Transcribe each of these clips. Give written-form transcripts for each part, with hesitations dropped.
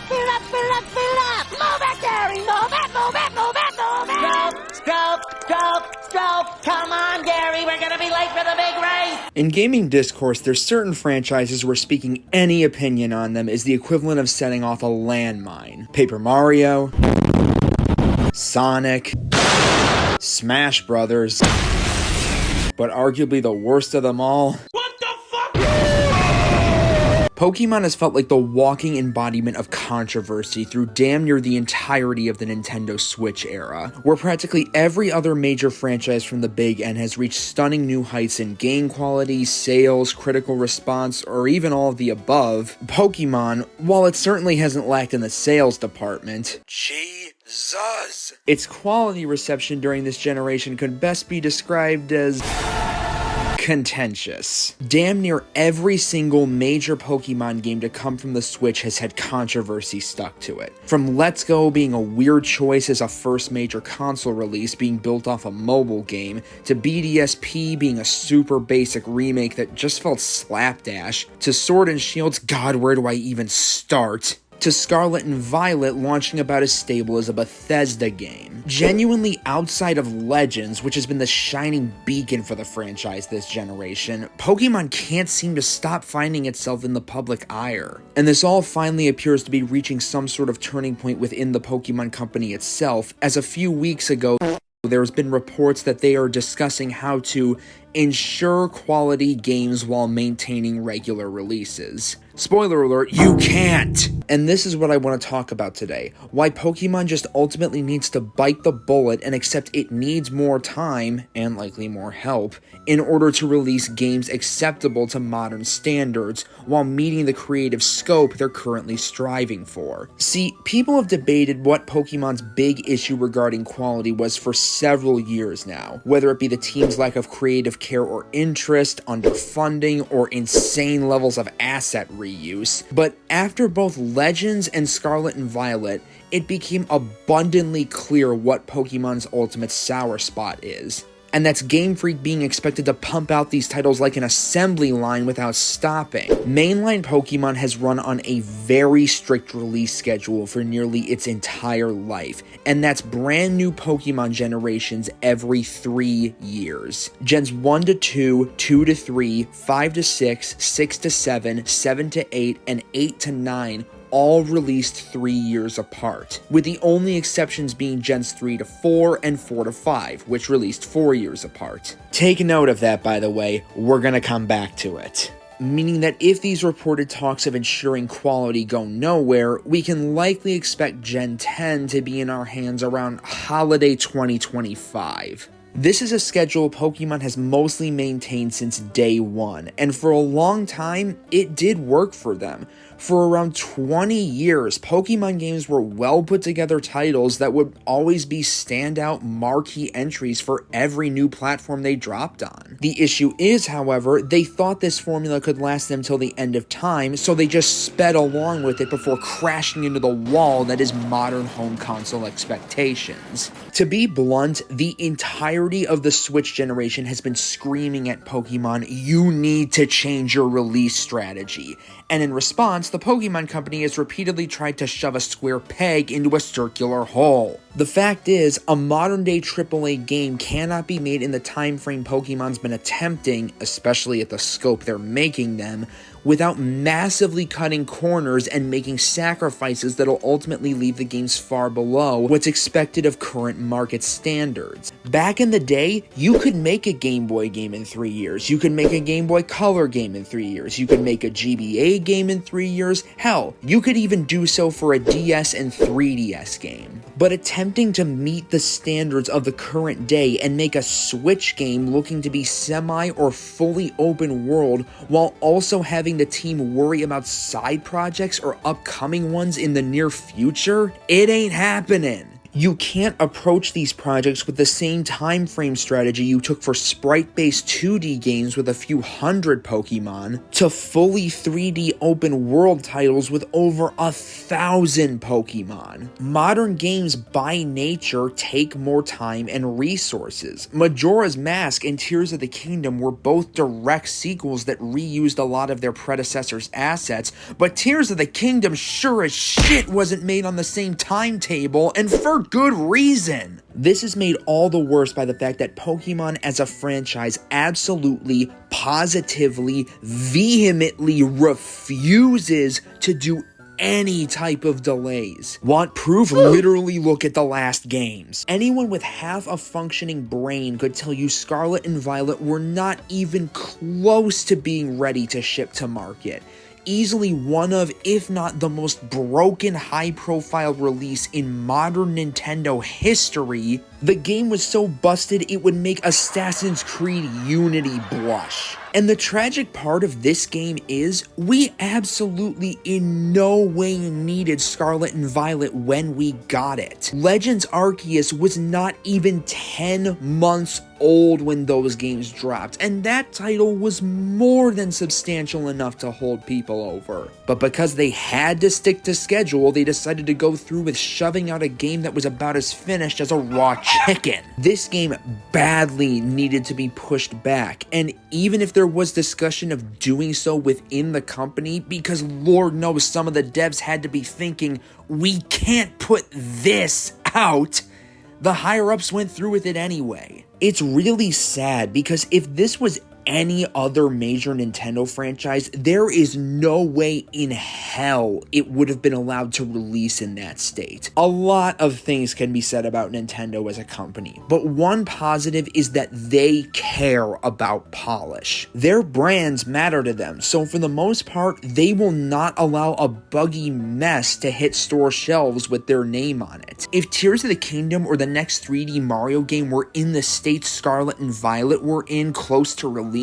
fill it up, fill it up, fill it up! Move it, Gary! Move it, move it, move it, move it! Scope! Come on, Gary, we're gonna be late for the big race! In gaming discourse, there's certain franchises where speaking any opinion on them is the equivalent of setting off a landmine. Paper Mario, Sonic, Smash Brothers, but arguably the worst of them all, Pokemon has felt like the walking embodiment of controversy through damn near the entirety of the Nintendo Switch era, where practically every other major franchise from the Big N has reached stunning new heights in game quality, sales, critical response, or even all of the above. Pokemon, while it certainly hasn't lacked in the sales department, Jesus! Its quality reception during this generation could best be described as contentious. Damn near every single major Pokemon game to come from the Switch has had controversy stuck to it. From Let's Go being a weird choice as a first major console release being built off a mobile game, to BDSP being a super basic remake that just felt slapdash, to Sword and Shield's God, where do I even start? To Scarlet and Violet launching about as stable as a Bethesda game. Genuinely outside of Legends, which has been the shining beacon for the franchise this generation, Pokemon can't seem to stop finding itself in the public ire. And this all finally appears to be reaching some sort of turning point within the Pokemon Company itself, as a few weeks ago, there's been reports that they are discussing how to ensure quality games while maintaining regular releases. Spoiler alert, you can't! And this is what I want to talk about today. Why Pokemon just ultimately needs to bite the bullet and accept it needs more time, and likely more help, in order to release games acceptable to modern standards, while meeting the creative scope they're currently striving for. See, people have debated what Pokemon's big issue regarding quality was for several years now, whether it be the team's lack of creative care or interest, underfunding, or insane levels of asset reuse. But after both Legends and Scarlet and Violet, it became abundantly clear what Pokemon's ultimate sour spot is. And that's Game Freak being expected to pump out these titles like an assembly line without stopping. Mainline Pokemon has run on a very strict release schedule for nearly its entire life, and that's brand new Pokemon generations every 3 years. Gens 1 to 2, 2 to 3, 5 to 6, 6 to 7, 7 to 8, and 8 to 9 all released 3 years apart, with the only exceptions being Gens 3 to 4 and 4 to 5, which released 4 years apart. Take note of that, by the way, we're gonna come back to it. Meaning that if these reported talks of ensuring quality go nowhere, we can likely expect Gen 10 to be in our hands around holiday 2025. This is a schedule Pokemon has mostly maintained since day one, and for a long time, it did work for them. For around 20 years, Pokemon games were well put together titles that would always be standout marquee entries for every new platform they dropped on. The issue is, however, they thought this formula could last them till the end of time, so they just sped along with it before crashing into the wall that is modern home console expectations. To be blunt, the entirety of the Switch generation has been screaming at Pokemon, you need to change your release strategy. And in response, the Pokémon Company has repeatedly tried to shove a square peg into a circular hole. The fact is, a modern-day AAA game cannot be made in the time frame Pokemon's been attempting, especially at the scope they're making them, without massively cutting corners and making sacrifices that'll ultimately leave the games far below what's expected of current market standards. Back in the day, you could make a Game Boy game in 3 years, you could make a Game Boy Color game in 3 years, you could make a GBA game in 3 years, hell, you could even do so for a DS and 3DS game. But attempting to meet the standards of the current day and make a Switch game looking to be semi or fully open world while also having the team worry about side projects or upcoming ones in the near future, it ain't happening. You can't approach these projects with the same time frame strategy you took for sprite-based 2D games with a few hundred Pokemon to fully 3D open world titles with over 1,000 Pokemon. Modern games by nature take more time and resources. Majora's Mask and Tears of the Kingdom were both direct sequels that reused a lot of their predecessors' assets, but Tears of the Kingdom sure as shit wasn't made on the same timetable, and for good reason. This is made all the worse by the fact that Pokemon as a franchise absolutely, positively, vehemently refuses to do any type of delays. Want proof? Literally look at the last games. Anyone with half a functioning brain could tell you Scarlet and Violet were not even close to being ready to ship to market. Easily one of, if not the most broken high-profile release in modern Nintendo history, the game was so busted it would make Assassin's Creed Unity blush. And the tragic part of this game is, we absolutely in no way needed Scarlet and Violet when we got it. Legends Arceus was not even 10 months old when those games dropped, and that title was more than substantial enough to hold people over. But because they had to stick to schedule, they decided to go through with shoving out a game that was about as finished as a raw chicken. This game badly needed to be pushed back, and even if there was discussion of doing so within the company, because Lord knows some of the devs had to be thinking, we can't put this out, the higher-ups went through with it anyway. It's really sad because if this was any other major Nintendo franchise, there is no way in hell it would have been allowed to release in that state. A lot of things can be said about Nintendo as a company, but one positive is that they care about polish. Their brands matter to them, so for the most part, they will not allow a buggy mess to hit store shelves with their name on it. If Tears of the Kingdom or the next 3D Mario game were in the state Scarlet and Violet were in close to release,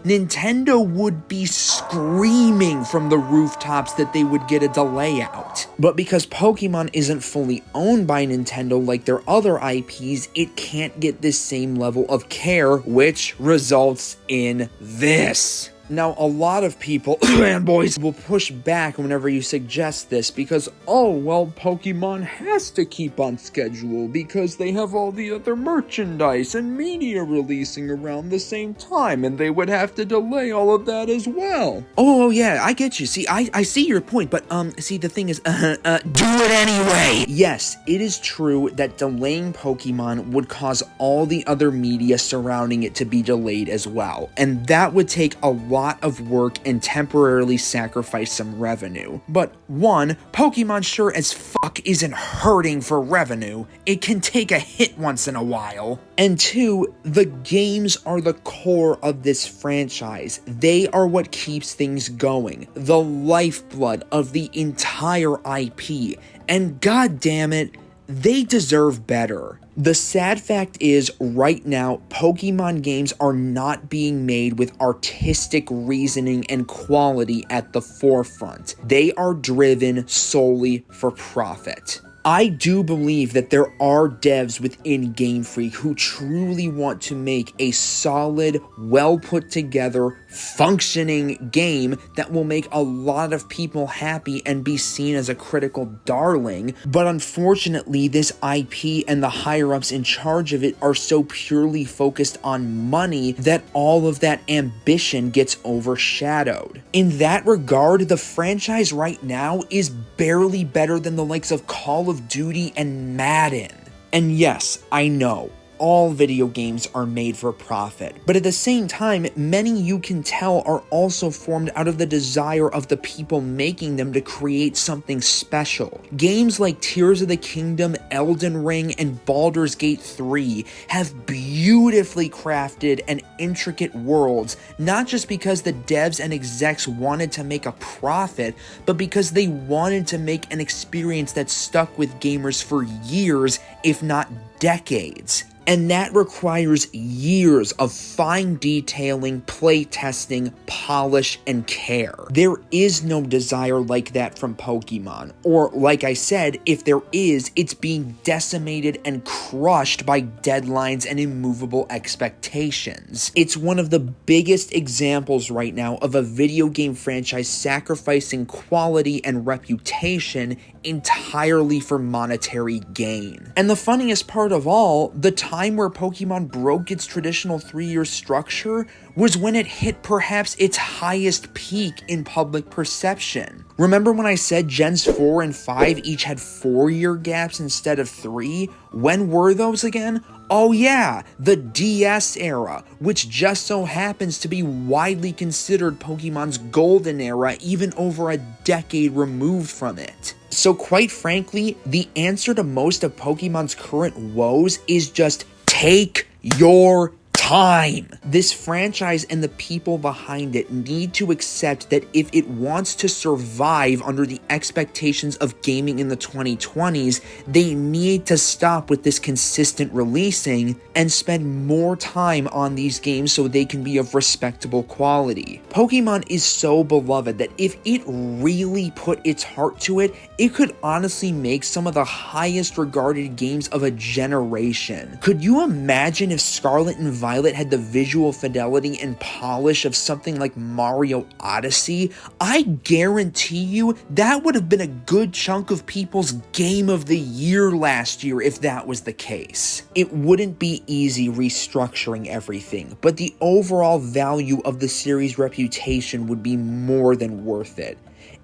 Nintendo would be screaming from the rooftops that they would get a delay out. But because Pokemon isn't fully owned by Nintendo like their other IPs, it can't get this same level of care, which results in this. Now, a lot of people, fanboys, will push back whenever you suggest this because, oh, well, Pokemon has to keep on schedule because they have all the other merchandise and media releasing around the same time, and they would have to delay all of that as well. Oh, yeah, I get you. See, I see your point, but, see, the thing is, do it anyway! Yes, it is true that delaying Pokemon would cause all the other media surrounding it to be delayed as well, and that would take a lot of work and temporarily sacrifice some revenue. But one, Pokemon sure as fuck isn't hurting for revenue. It can take a hit once in a while. And two, the games are the core of this franchise. They are what keeps things going. The lifeblood of the entire IP. And god damn it, they deserve better. The sad fact is, right now, Pokemon games are not being made with artistic reasoning and quality at the forefront. They are driven solely for profit. I do believe that there are devs within Game Freak who truly want to make a solid, well put together, functioning game that will make a lot of people happy and be seen as a critical darling, but unfortunately this IP and the higher-ups in charge of it are so purely focused on money that all of that ambition gets overshadowed. In that regard, the franchise right now is barely better than the likes of Call of Duty and Madden. And yes, I know, all video games are made for profit, but at the same time, many you can tell are also formed out of the desire of the people making them to create something special. Games like Tears of the Kingdom, Elden Ring, and Baldur's Gate 3 have beautifully crafted and intricate worlds, not just because the devs and execs wanted to make a profit, but because they wanted to make an experience that stuck with gamers for years, if not decades. And that requires years of fine detailing, play testing, polish, and care. There is no desire like that from Pokemon. Or, like I said, if there is, it's being decimated and crushed by deadlines and immovable expectations. It's one of the biggest examples right now of a video game franchise sacrificing quality and reputation entirely for monetary gain. And the funniest part of all, the time where Pokemon broke its traditional 3-year structure was when it hit perhaps its highest peak in public perception. Remember when I said Gens 4 and 5 each had 4-year gaps instead of 3? When were those again? Oh yeah, the DS era, which just so happens to be widely considered Pokemon's golden era even over a decade removed from it. So quite frankly, the answer to most of Pokemon's current woes is just take your time. This franchise and the people behind it need to accept that if it wants to survive under the expectations of gaming in the 2020s, they need to stop with this consistent releasing and spend more time on these games so they can be of respectable quality. Pokemon is so beloved that if it really put its heart to it, it could honestly make some of the highest regarded games of a generation. Could you imagine if Scarlet and Violet had the visual fidelity and polish of something like Mario Odyssey? I guarantee you that would have been a good chunk of people's Game of the Year last year if that was the case. It wouldn't be easy restructuring everything, but the overall value of the series' reputation would be more than worth it.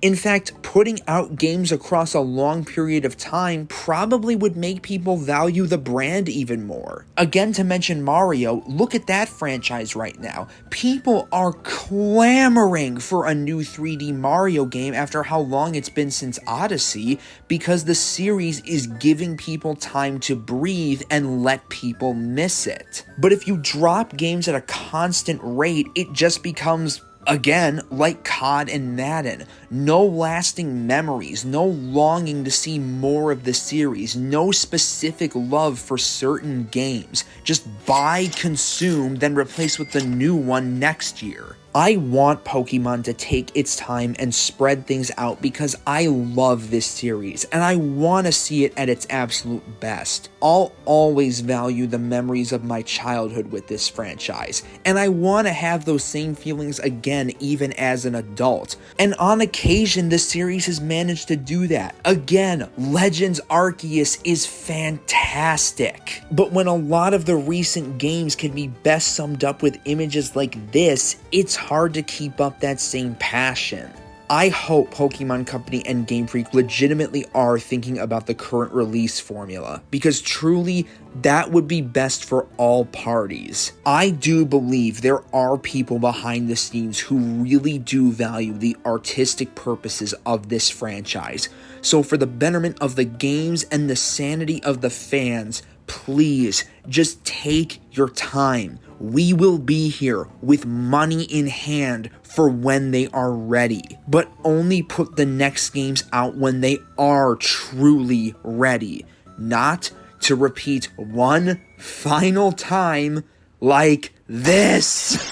In fact, putting out games across a long period of time probably would make people value the brand even more. Again, to mention Mario, look at that franchise right now. People are clamoring for a new 3D Mario game after how long it's been since Odyssey, because the series is giving people time to breathe and let people miss it. But if you drop games at a constant rate, it just becomes, again, like COD and Madden, no lasting memories, no longing to see more of the series, no specific love for certain games, just buy, consume, then replace with the new one next year. I want Pokemon to take its time and spread things out because I love this series and I want to see it at its absolute best. I'll always value the memories of my childhood with this franchise, and I want to have those same feelings again even as an adult. And on occasion, the series has managed to do that. Again, Legends Arceus is fantastic. But when a lot of the recent games can be best summed up with images like this, it's hard to keep up that same passion. I hope Pokémon Company and Game Freak legitimately are thinking about the current release formula, because truly, that would be best for all parties. I do believe there are people behind the scenes who really do value the artistic purposes of this franchise. So for the betterment of the games and the sanity of the fans, please, just take your time. We will be here with money in hand for when they are ready, but only put the next games out when they are truly ready, not to repeat one final time like this.